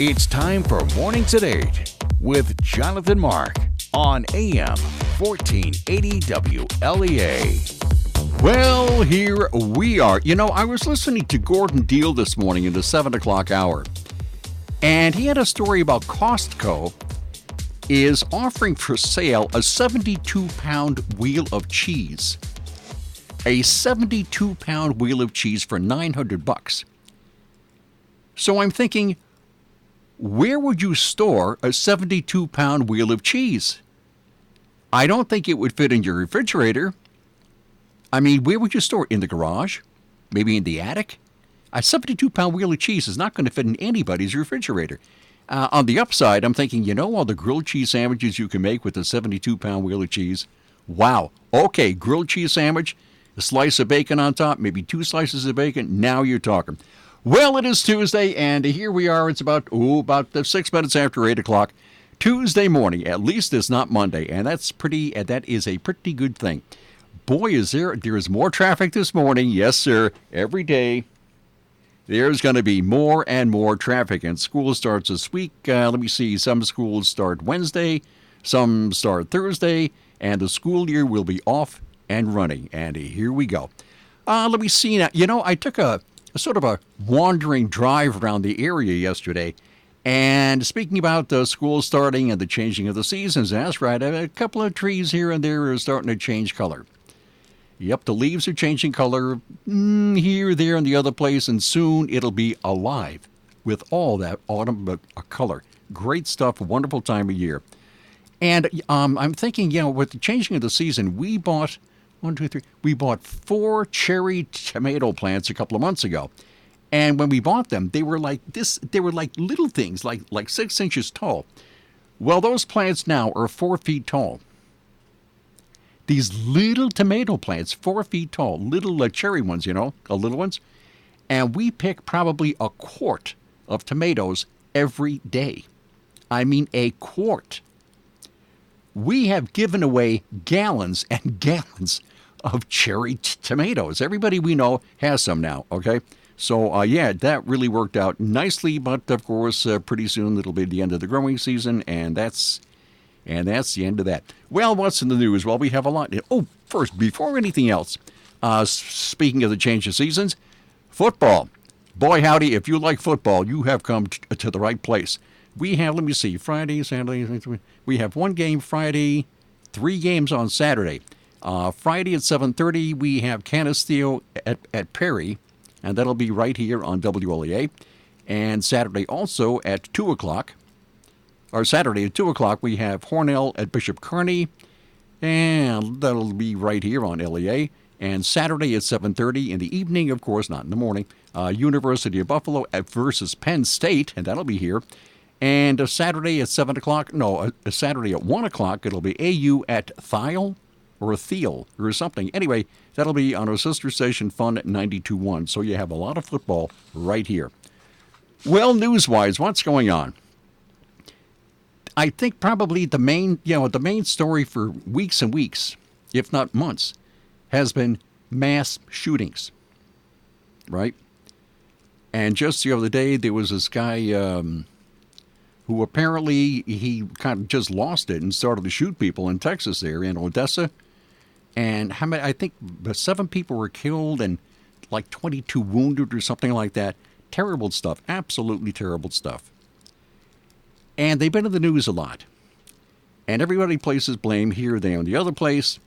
It's time for Mornings at 8 with Jonathan Mark on AM 1480 WLEA. Well, here we are. You know, I was listening to Gordon Deal this morning in the 7 o'clock hour, and he had a story about Costco is offering for sale a 72-pound wheel of cheese. A 72-pound wheel of cheese for $900. So I'm thinking, where would you store a 72-pound wheel of cheese? I don't think it would fit in your refrigerator. I mean, where would you store it? In the garage? Maybe in the attic? A 72-pound wheel of cheese is not going to fit in anybody's refrigerator. On the upside, I'm thinking, you know all the grilled cheese sandwiches you can make with a 72-pound wheel of cheese? Wow. Okay, grilled cheese sandwich, a slice of bacon on top, maybe 2 slices of bacon. Now you're talking. Well, it is Tuesday, and here we are. It's about 6 minutes after 8 o'clock. Tuesday morning. At least it's not Monday, and that is a pretty good thing. Boy, there is more traffic this morning. Yes, sir. Every day, there's going to be more and more traffic, and school starts this week. Let me see. Some schools start Wednesday, some start Thursday, and the school year will be off and running. And here we go. Let me see now. You know, I took a sort of a wandering drive around the area yesterday. And speaking about the school starting and the changing of the seasons, that's right, a couple of trees here and there are starting to change color. Yep, the leaves are changing color here, there, and the other place, and soon it'll be alive with all that autumn color. Great stuff, wonderful time of year. And I'm thinking, you know, with the changing of the season, we bought 4 cherry tomato plants a couple of months ago. And when we bought them, they were like this. They were like little things, like 6 inches tall. Well, those plants now are 4 feet tall. These little tomato plants, 4 feet tall, little cherry ones, you know, little ones. And we pick probably a quart of tomatoes every day. I mean, a quart. We have given away gallons and gallons of cherry tomatoes. Everybody we know has some now, okay? So, yeah, that really worked out nicely, but of course, pretty soon it'll be the end of the growing season, and that's the end of that. Well, what's in the news? Well, we have a lot. Oh, first, before anything else, speaking of the change of seasons, football. Boy, howdy, if you like football, you have come to the right place. We have, let me see, Friday, Saturday, we have 1 game Friday, 3 games on Saturday. Friday at 7:30, we have Canisteo at Perry, and that'll be right here on WLEA. And Saturday also at 2 o'clock. Or Saturday at 2 o'clock, we have Hornell at Bishop Kearney, and that'll be right here on LEA. And Saturday at 7:30 in the evening, of course, not in the morning, University of Buffalo versus Penn State, and that'll be here. And Saturday at 7 o'clock, Saturday at 1 o'clock, it'll be AU at Thiel or something. Anyway, that'll be on our sister station, Fun at 92.1. So you have a lot of football right here. Well, news-wise, what's going on? I think probably the main story for weeks and weeks, if not months, has been mass shootings, right? And just the other day, there was this guy who apparently he kind of just lost it and started to shoot people in Texas there, in Odessa. And I think 7 people were killed and like 22 wounded or something like that. Terrible stuff. Absolutely terrible stuff. And they've been in the news a lot. And everybody places blame here, there, and the other place.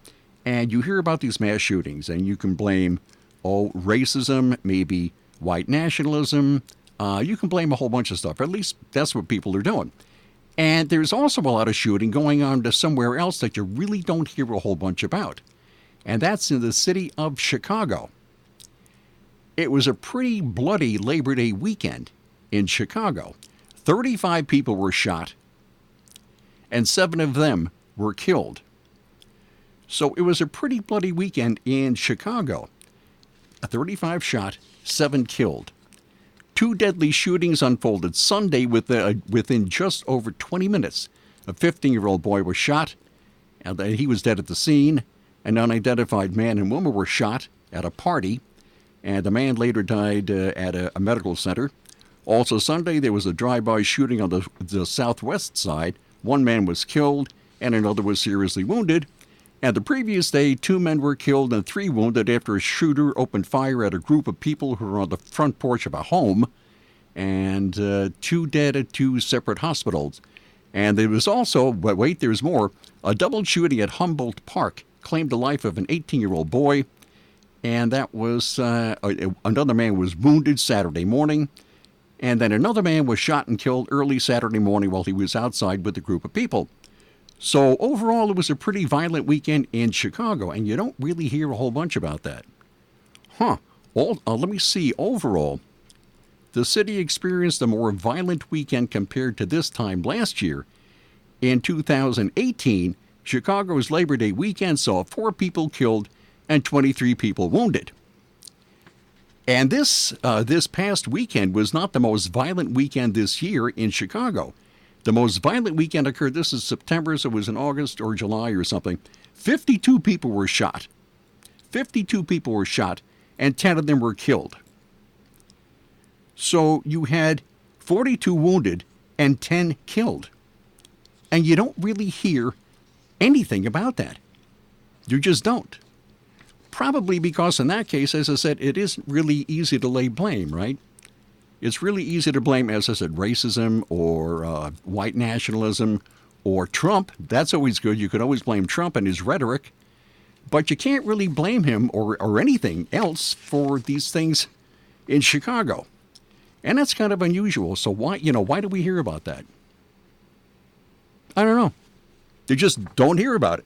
And you hear about these mass shootings, and you can blame, racism, maybe white nationalism. You can blame a whole bunch of stuff. At least that's what people are doing. And there's also a lot of shooting going on to somewhere else that you really don't hear a whole bunch about. And that's in the city of Chicago. It was a pretty bloody Labor Day weekend in Chicago. 35 people were shot, and 7 of them were killed. So it was a pretty bloody weekend in Chicago. 35 shot, 7 killed. 2 deadly shootings unfolded Sunday within just over 20 minutes. A 15-year-old boy was shot, and he was dead at the scene. An unidentified man and woman were shot at a party, and the man later died at a medical center. Also Sunday, there was a drive-by shooting on the southwest side. One man was killed and another was seriously wounded. And the previous day, 2 men were killed and 3 wounded after a shooter opened fire at a group of people who were on the front porch of a home. And 2 dead at 2 separate hospitals. And there was also, but wait, there's more, a double shooting at Humboldt Park claimed the life of an 18-year-old boy. And that was, another man was wounded Saturday morning. And then another man was shot and killed early Saturday morning while he was outside with a group of people. So overall, it was a pretty violent weekend in Chicago, and you don't really hear a whole bunch about that. Let me see. Overall, the city experienced a more violent weekend compared to this time last year. In 2018, Chicago's Labor Day weekend saw 4 people killed and 23 people wounded. And this past weekend was not the most violent weekend this year in Chicago. The most violent weekend occurred, this is September, so it was in August or July or something. 52 people were shot. 52 people were shot, and 10 of them were killed. So you had 42 wounded and 10 killed. And you don't really hear anything about that. You just don't. Probably because in that case, as I said, it isn't really easy to lay blame, right? It's really easy to blame, as I said, racism or white nationalism or Trump. That's always good. You could always blame Trump and his rhetoric. But you can't really blame him or anything else for these things in Chicago. And that's kind of unusual. So why do we hear about that? I don't know. They just don't hear about it.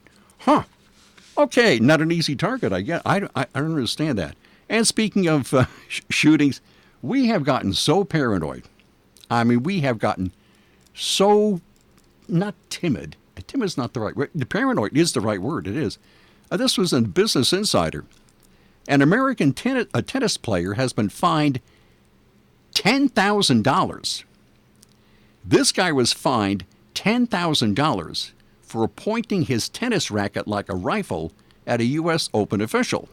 Okay, not an easy target, I guess. I don't understand that. And speaking of shootings, we have gotten so paranoid. I mean, we have gotten so, not timid. Timid's not the right word. Paranoid is the right word. It is. This was in Business Insider. An American tennis player has been fined $10,000. This guy was fined $10,000 for pointing his tennis racket like a rifle at a U.S. Open official.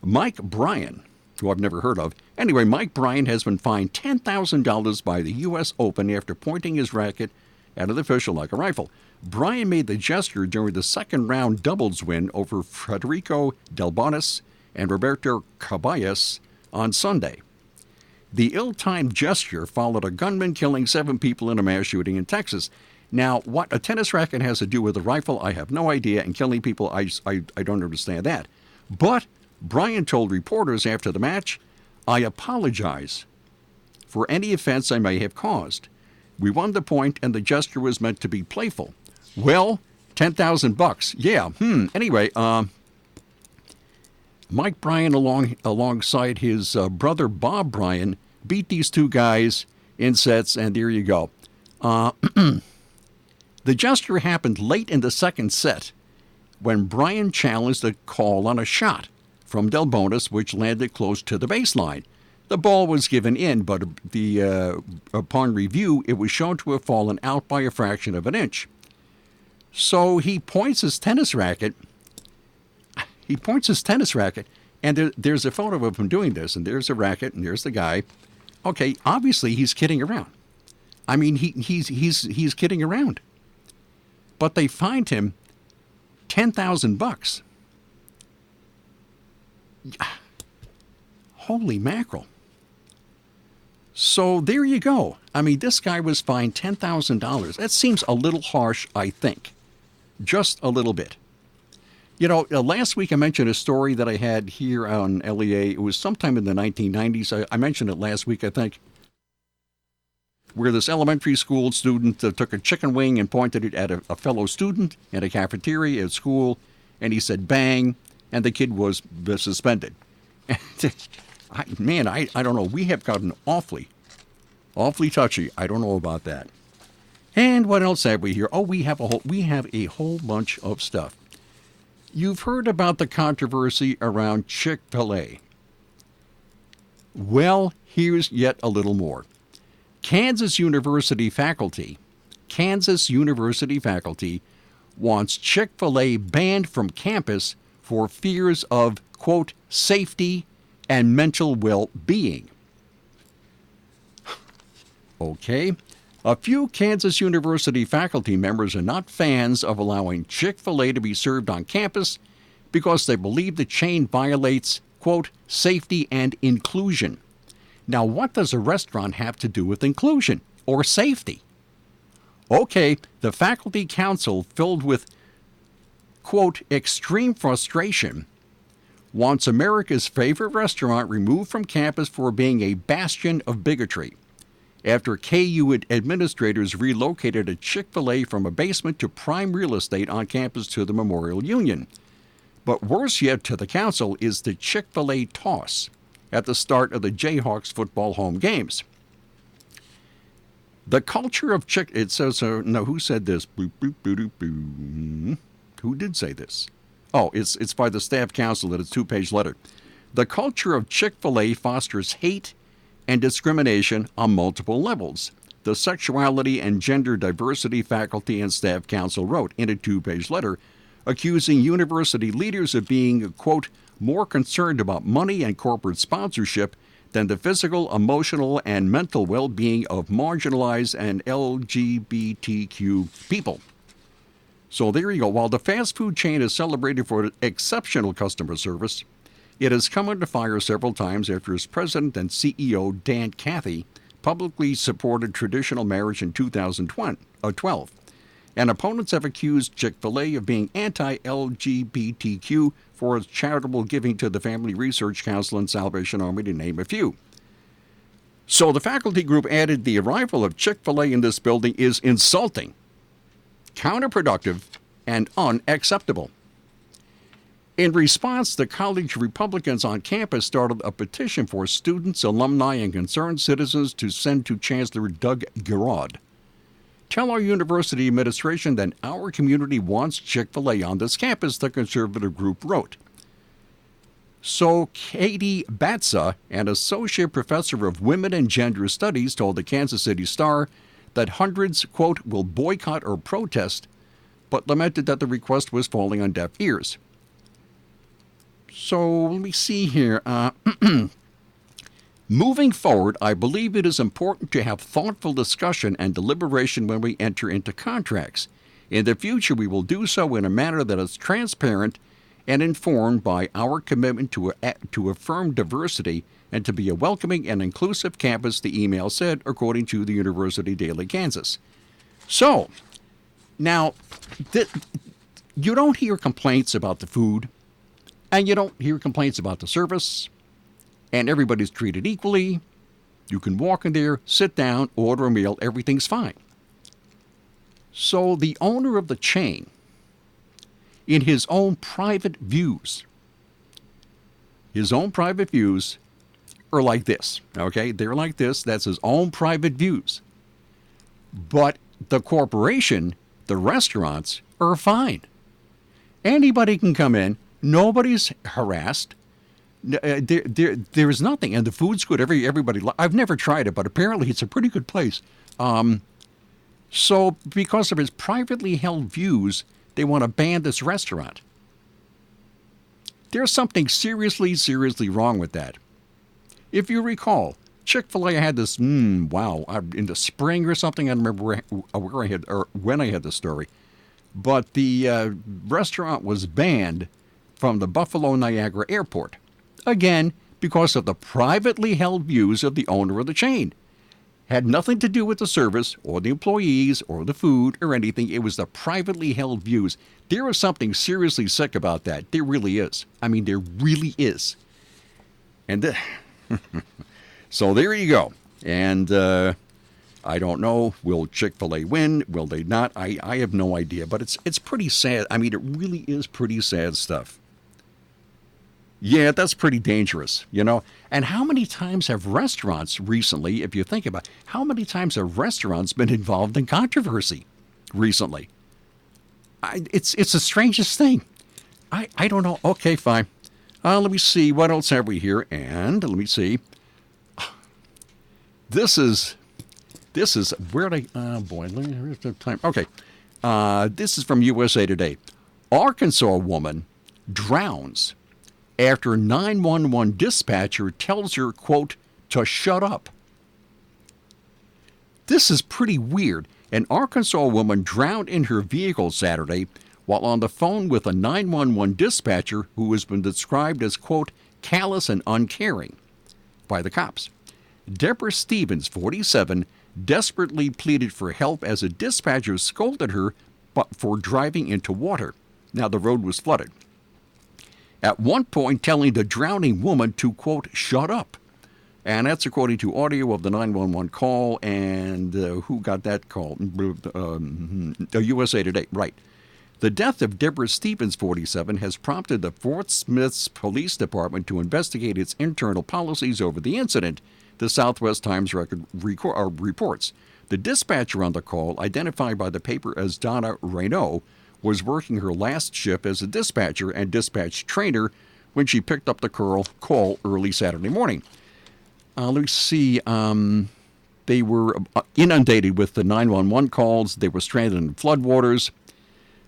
Mike Bryan, who I've never heard of. Anyway, Mike Bryan has been fined $10,000 by the U.S. Open after pointing his racket at an official like a rifle. Bryan made the gesture during the second-round doubles win over Federico Delbonis and Roberto Caballos on Sunday. The ill-timed gesture followed a gunman killing 7 people in a mass shooting in Texas. Now, what a tennis racket has to do with a rifle, I have no idea, and killing people, I don't understand that. But Bryan told reporters after the match, "I apologize for any offense I may have caused. We won the point, and the gesture was meant to be playful." Well, $10,000. Yeah. Anyway, Mike Bryan, alongside his brother Bob Bryan, beat these 2 guys in sets, and there you go. The gesture happened late in the second set when Bryan challenged a call on a shot from Delbonis, which landed close to the baseline. The ball was given in, but upon review, it was shown to have fallen out by a fraction of an inch. So he points his tennis racket. And there's a photo of him doing this, and there's a racket, and there's the guy. Okay, obviously he's kidding around. I mean, he's kidding around. But they fined him $10,000. Holy mackerel. So there you go. I mean, this guy was fined $10,000. That seems a little harsh, I think. Just a little bit. You know, last week I mentioned a story that I had here on LEA. It was sometime in the 1990s. I mentioned it last week, I think, where this elementary school student took a chicken wing and pointed it at a fellow student in a cafeteria at school, and he said bang, and the kid was suspended. I don't know. We have gotten awfully touchy. I don't know about that. And what else have we here? Oh, we have a whole bunch of stuff. You've heard about the controversy around Chick-fil-A. Well, here's yet a little more. Kansas University faculty wants Chick-fil-A banned from campus for fears of, quote, safety and mental well-being. Okay. A few Kansas University faculty members are not fans of allowing Chick-fil-A to be served on campus because they believe the chain violates, quote, safety and inclusion. Now, what does a restaurant have to do with inclusion or safety? Okay, the faculty council, filled with, quote, extreme frustration, wants America's favorite restaurant removed from campus for being a bastion of bigotry, after KU administrators relocated a Chick-fil-A from a basement to prime real estate on campus to the Memorial Union. But worse yet to the council is the Chick-fil-A toss at the start of the Jayhawks football home games. The culture of it says, no, who said this? Boop, boop, boop, boop. Who did say this? Oh, it's by the staff council in a 2-page letter. The culture of Chick-fil-A fosters hate and discrimination on multiple levels, the Sexuality and Gender Diversity Faculty and Staff Council wrote in a 2-page letter, accusing university leaders of being, quote, more concerned about money and corporate sponsorship than the physical, emotional, and mental well-being of marginalized and LGBTQ people. So there you go. While the fast food chain is celebrated for exceptional customer service, it has come under fire several times after its president and CEO, Dan Cathy, publicly supported traditional marriage in 2012. And opponents have accused Chick-fil-A of being anti-LGBTQ for its charitable giving to the Family Research Council and Salvation Army, to name a few. So the faculty group added the arrival of Chick-fil-A in this building is insulting, counterproductive, and unacceptable. In response, the college Republicans on campus started a petition for students, alumni, and concerned citizens to send to Chancellor Doug Girod. Tell our university administration that our community wants Chick-fil-A on this campus, the conservative group wrote. So Katie Batza, an associate professor of women and gender studies, told the Kansas City Star that hundreds, quote, will boycott or protest, but lamented that the request was falling on deaf ears. So let me see here. Moving forward, I believe it is important to have thoughtful discussion and deliberation when we enter into contracts. In the future, we will do so in a manner that is transparent and informed by our commitment to affirm diversity and to be a welcoming and inclusive campus, the email said, according to the University Daily Kansas. So, now, you don't hear complaints about the food, and you don't hear complaints about the service, and everybody's treated equally. You can walk in there, sit down, order a meal, everything's fine. So the owner of the chain, in his own private views are like this, okay? They're like this. That's his own private views. But the corporation, the restaurants, are fine. Anybody can come in. Nobody's harassed. There's nothing, and the food's good. Everybody. I've never tried it, but apparently it's a pretty good place. So because of his privately held views, they want to ban this restaurant. There's something seriously wrong with that. If you recall, Chick-fil-A had this, in the spring or something. I don't remember where I had or when I had the story, but the restaurant was banned from the Buffalo Niagara Airport. Again, because of the privately held views of the owner of the chain. Had nothing to do with the service or the employees or the food or anything. It was the privately held views. There is something seriously sick about that. There really is. I mean, there really is. And so there you go. And I don't know. Will Chick-fil-A win? Will they not? I have no idea. But it's pretty sad. I mean, it really is pretty sad stuff. Yeah, that's pretty dangerous, you know. And how many times have restaurants recently, if you think about it, how many times have restaurants been involved in controversy recently? It's the strangest thing. I don't know. Okay, fine. Let me see. What else have we here? And let me see. This is where they. Oh boy, here's the time. Okay, this is from USA Today. Arkansas woman drowns after 911 dispatcher tells her, quote, to shut up. this is pretty weird. An Arkansas woman drowned in her vehicle Saturday while on the phone with a 911 dispatcher who has been described as, quote, callous and uncaring by the cops. Deborah Stevens, 47, desperately pleaded for help as a dispatcher scolded her for driving into water. Now, the road was flooded. At one point, telling the drowning woman to, quote, shut up. And that's according to audio of the 911 call. And who got that call? USA Today, right. The death of Deborah Stevens, 47, has prompted the Fort Smith's Police Department to investigate its internal policies over the incident, the Southwest Times reports. The dispatcher on the call, identified by the paper as Donna Raynaud, was working her last shift as a dispatcher and dispatch trainer when she picked up the call early Saturday morning. Let's see. They were inundated with the 911 calls. They were stranded in floodwaters.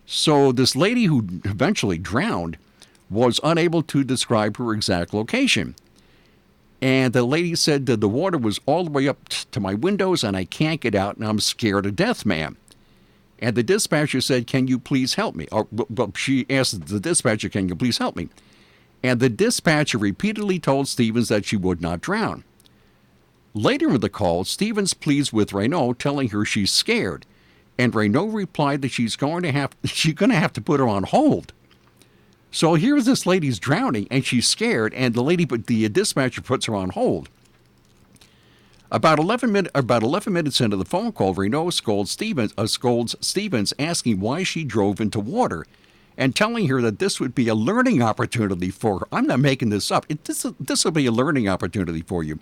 So this lady who eventually drowned was unable to describe her exact location. And the lady said that the water was all the way up to my windows and I can't get out and I'm scared to death, ma'am. And the dispatcher said, can you please help me? She asked the dispatcher, can you please help me? And the dispatcher repeatedly told Stevens that she would not drown. Later in the call, Stevens pleads with Raynaud, telling her she's scared. And Raynaud replied that she's going to have to put her on hold. So here's this lady's drowning, and she's scared, and the dispatcher puts her on hold. About 11 minutes into the phone call, Raynaud scolds Stevens, asking why she drove into water, and telling her that this would be a learning opportunity for her. I'm not making this up. This will be a learning opportunity for you.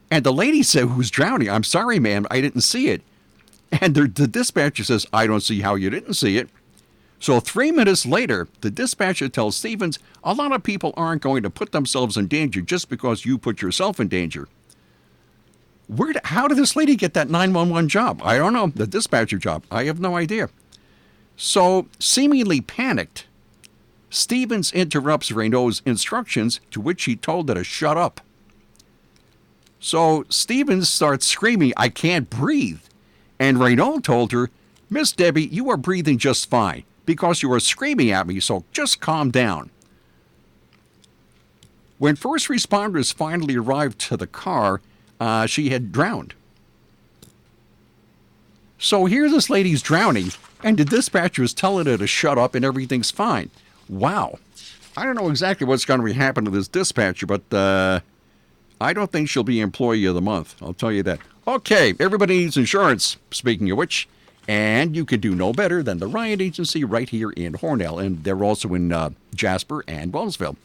And the lady said, who's drowning, I'm sorry, ma'am, I didn't see it. And the dispatcher says, I don't see how you didn't see it. So 3 minutes later, the dispatcher tells Stevens, a lot of people aren't going to put themselves in danger just because you put yourself in danger. How did this lady get that 911 job? I don't know. The dispatcher job. I have no idea. So, seemingly panicked, Stevens interrupts Raynaud's instructions, to which he told her to shut up. So Stevens starts screaming, I can't breathe. And Raynaud told her, Miss Debbie, you are breathing just fine because you are screaming at me, so just calm down. When first responders finally arrived to the car, she had drowned. So here this lady's drowning, and the dispatcher is telling her to shut up and everything's fine. Wow. I don't know exactly what's going to happen to this dispatcher, but I don't think she'll be Employee of the Month. I'll tell you that. Okay, everybody needs insurance, speaking of which, and you can do no better than the Ryan Agency right here in Hornell, and they're also in Jasper and Wellsville.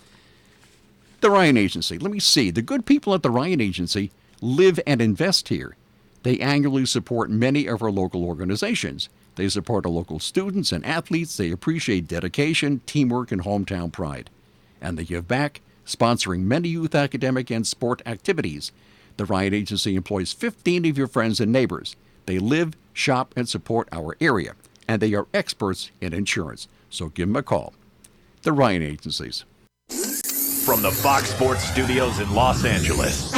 The Ryan Agency. Let me see. The good people at the Ryan Agency live and invest here. They annually support many of our local organizations. They support our local students and athletes. They appreciate dedication, teamwork, and hometown pride. And they give back, sponsoring many youth academic and sport activities. The Ryan Agency employs 15 of your friends and neighbors. They live, shop, and support our area. And they are experts in insurance. So give them a call. The Ryan Agencies. From the Fox Sports Studios in Los Angeles,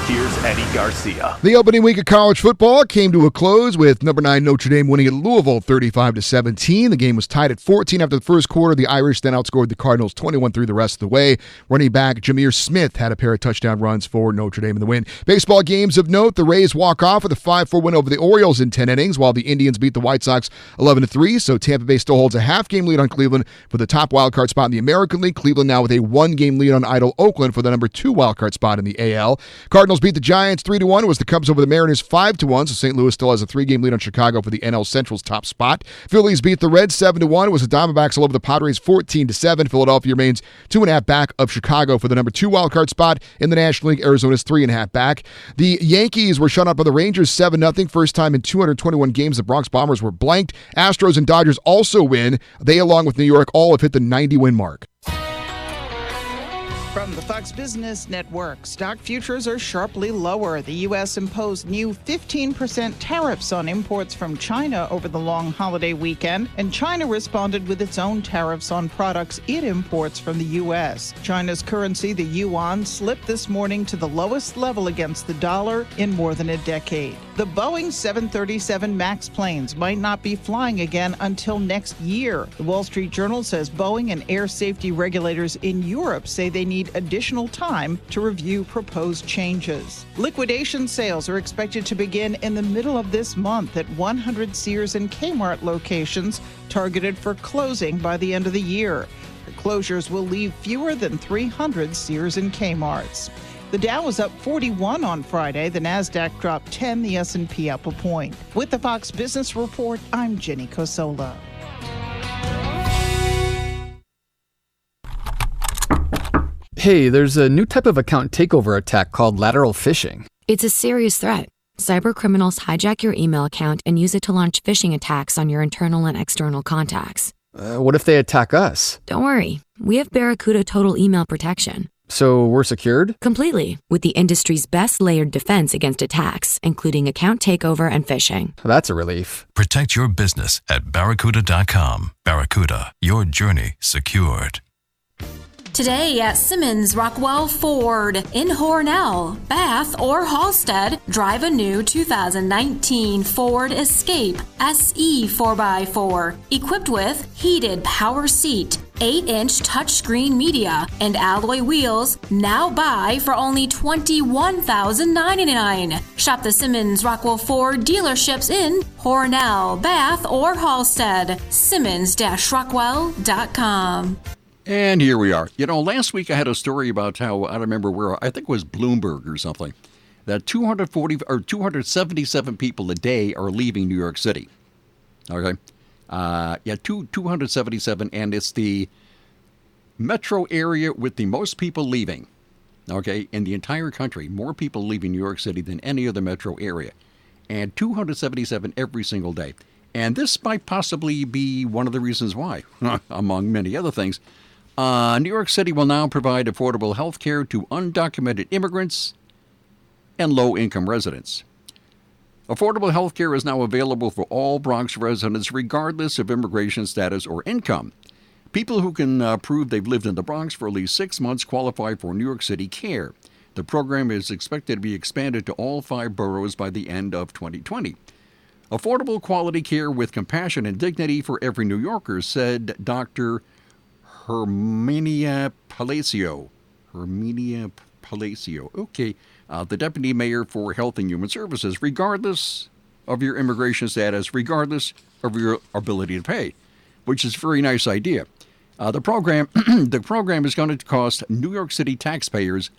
here's Eddie Garcia. The opening week of college football came to a close with number 9 Notre Dame winning at Louisville 35-17. The game was tied at 14 after the first quarter. The Irish then outscored the Cardinals 21-3 the rest of the way. Running back Jameer Smith had a pair of touchdown runs for Notre Dame in the win. Baseball games of note, the Rays walk off with a 5-4 win over the Orioles in 10 innings, while the Indians beat the White Sox 11-3. So Tampa Bay still holds a half-game lead on Cleveland for the top wildcard spot in the American League. Cleveland now with a 1-game lead on idle Oakland for the number 2 wildcard spot in the AL. Cardinals beat the Giants 3-1. It was the Cubs over the Mariners 5-1. So St. Louis still has a 3-game lead on Chicago for the NL Central's top spot. Phillies beat the Reds 7-1. It was the Diamondbacks all over the Padres 14-7. Philadelphia remains 2.5 back of Chicago for the number 2 wildcard spot in the National League. Arizona's 3.5 back. The Yankees were shut out by the Rangers 7-0. First time in 221 games the Bronx Bombers were blanked. Astros and Dodgers also win. They, along with New York, all have hit the 90-win mark. From the Fox Business Network, stock futures are sharply lower. The U.S. imposed new 15% tariffs on imports from China over the long holiday weekend, and China responded with its own tariffs on products it imports from the U.S. China's currency, the yuan, slipped this morning to the lowest level against the dollar in more than a decade. The Boeing 737 MAX planes might not be flying again until next year. The Wall Street Journal says Boeing and air safety regulators in Europe say they need additional time to review proposed changes. Liquidation sales are expected to begin in the middle of this month at 100 Sears and Kmart locations targeted for closing by the end of the year. The closures will leave fewer than 300 Sears and Kmarts. The Dow was up 41 on Friday. The Nasdaq dropped 10, the S&P up a point. With the Fox Business Report, I'm Jenny Cosola. Hey, there's a new type of account takeover attack called lateral phishing. It's a serious threat. Cybercriminals hijack your email account and use it to launch phishing attacks on your internal and external contacts. What if they attack us? Don't worry. We have Barracuda Total Email Protection. So we're secured? Completely, with the industry's best layered defense against attacks, including account takeover and phishing. That's a relief. Protect your business at Barracuda.com. Barracuda, your journey secured. Today at Simmons Rockwell Ford in Hornell, Bath, or Halstead, drive a new 2019 Ford Escape SE 4x4, equipped with heated power seat, 8-inch touchscreen media, and alloy wheels. Now buy for only $21,099. Shop the Simmons Rockwell Ford dealerships in Hornell, Bath, or Halstead. Simmons-Rockwell.com. And here we are. You know, last week I had a story about how, I don't remember where, I think it was Bloomberg or something, that 277 people a day are leaving New York City. Okay? 277, and it's the metro area with the most people leaving. Okay? In the entire country, more people leaving New York City than any other metro area. And 277 every single day. And this might possibly be one of the reasons why, among many other things. New York City will now provide affordable health care to undocumented immigrants and low-income residents. Affordable health care is now available for all Bronx residents regardless of immigration status or income. People who can prove they've lived in the Bronx for at least 6 months qualify for New York City Care. The program is expected to be expanded to all 5 boroughs by the end of 2020. Affordable quality care with compassion and dignity for every New Yorker, said Dr. Herminia Palacio. Okay. The Deputy Mayor for Health and Human Services, regardless of your immigration status, regardless of your ability to pay, which is a very nice idea. The program is going to cost New York City taxpayers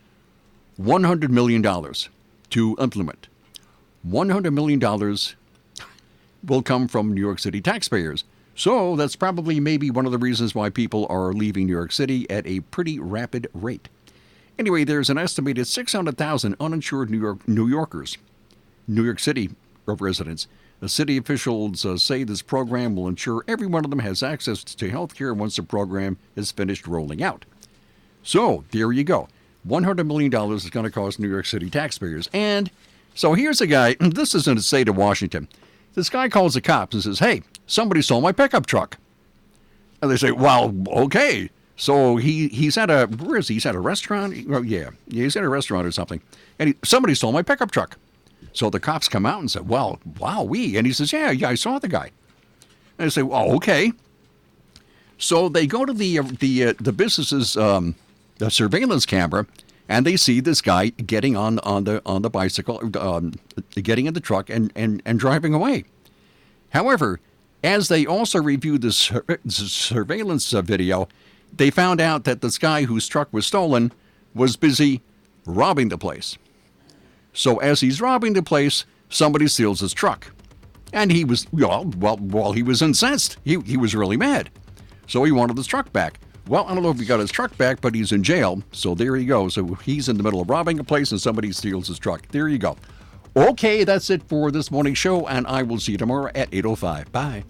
$100 million to implement. $100 million will come from New York City taxpayers. So that's probably maybe one of the reasons why people are leaving New York City at a pretty rapid rate. Anyway, there's an estimated 600,000 uninsured New York City residents. The city officials say this program will ensure every one of them has access to health care once the program is finished rolling out. So there you go. $100 million is going to cost New York City taxpayers. And so here's a guy, this is in the state of Washington. This guy calls the cops and says, hey, somebody stole my pickup truck. And they say, well, okay. So he's at a, where is he? He's at a restaurant? Well, yeah, he's at a restaurant or something. And somebody stole my pickup truck. So the cops come out and say, well, wowee. And he says, yeah, I saw the guy. And they say, oh, okay. So they go to the business's the surveillance camera, and they see this guy getting on the bicycle, getting in the truck and driving away. However, as they also reviewed the surveillance video, they found out that this guy whose truck was stolen was busy robbing the place. So as he's robbing the place, somebody steals his truck. And he was, he was incensed. He was really mad. So he wanted his truck back. Well, I don't know if he got his truck back, but he's in jail. So there you go. So he's in the middle of robbing a place and somebody steals his truck. There you go. Okay, that's it for this morning's show, and I will see you tomorrow at 8:05. Bye.